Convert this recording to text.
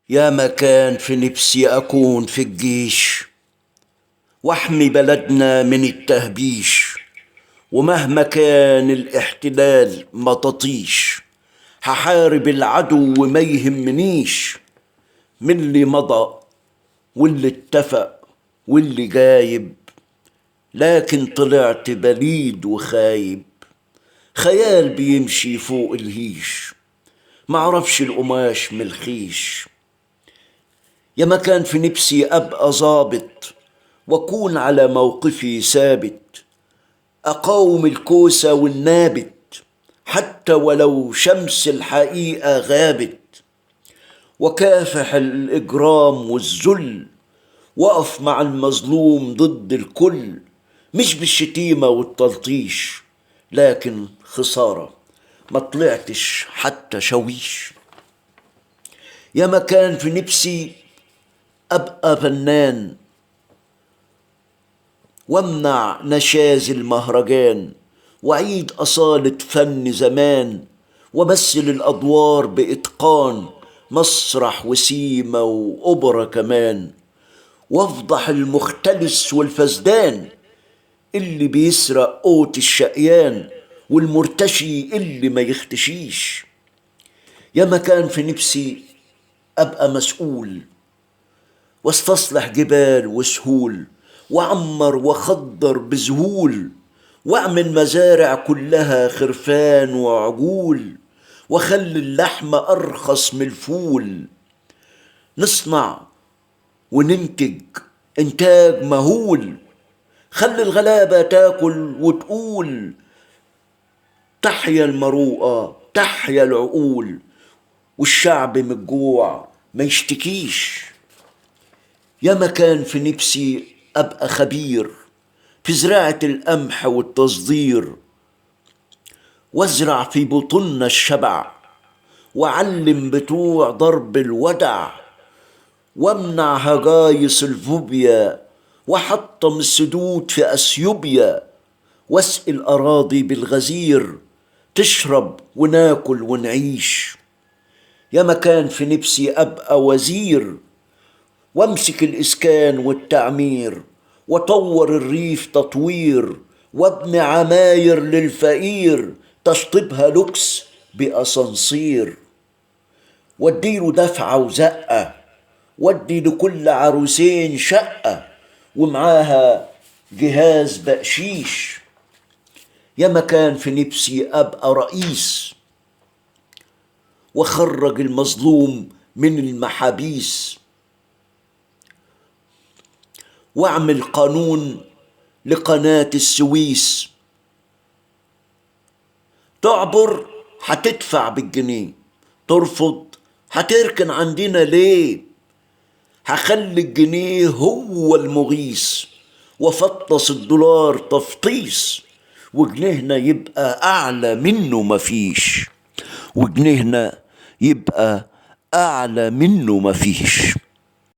يا مكان في نفسي أكون في الجيش واحمي بلدنا من التهبيش، ومهما كان الاحتلال ما تطيش، هحارب العدو وما يهمنيش من اللي مضى واللي اتفق واللي جايب. لكن طلعت بليد وخايب، خيال بيمشي فوق الهيش، معرفش القماش من الخيش. يا ما كان في نفسي أبقى ظابط وأكون على موقفي ثابت، أقاوم الكوسة والنابت حتى ولو شمس الحقيقة غابت، وكافح الإجرام والذل، وقف مع المظلوم ضد الكل، مش بالشتيمة والتلطيش، لكن خسارة ما طلعتش حتى شويش. يا ما كان في نفسي أبقى فنان وامنع نشاز المهرجان، وعيد أصالة فن زمان، ومثل الأدوار بإتقان، مسرح وسيمة وأوبرا كمان، وافضح المختلس والفسدان اللي بيسرق قوت الشقيان، والمرتشي اللي ما يختشيش. يا ما كان في نفسي أبقى مسؤول واستصلح جبال وسهول، وعمر وخضر بذهول، واعمل مزارع كلها خرفان وعجول، وخلي اللحم أرخص من الفول، نصنع وننتج إنتاج مهول، خلي الغلابة تاكل وتقول تحيا المروءة تحيا العقول، والشعب من الجوع ما يشتكيش. يا ما كان في نفسي أبقى خبير في زراعة القمح والتصدير، وازرع في بطوننا الشبع، وعلم بتوع ضرب الودع، وامنع هجايص الفوبيا، وحطم السدود في أثيوبيا، واسقي الأراضي بالغزير، تشرب وناكل ونعيش. يا ما كان في نفسي أبقى وزير وامسك الإسكان والتعمير، وطور الريف تطوير، وابني عماير للفقير تشطيبها لوكس بأسانسير، واديله دفعة وزقة، وادي لكل عروسين شقة ومعاها جهاز بقشيش. يا ما كان في نفسي أبقى رئيس وخرج المظلوم من المحابيس، واعمل قانون لقناة السويس، تعبر هتدفع بالجنيه، ترفض هتركن عندنا ليه، هخلي الجنيه هو المغيث، وفطس الدولار تفطيس، وجنيهنا يبقى أعلى منه مفيش، وجنيهنا يبقى أعلى منه مفيش.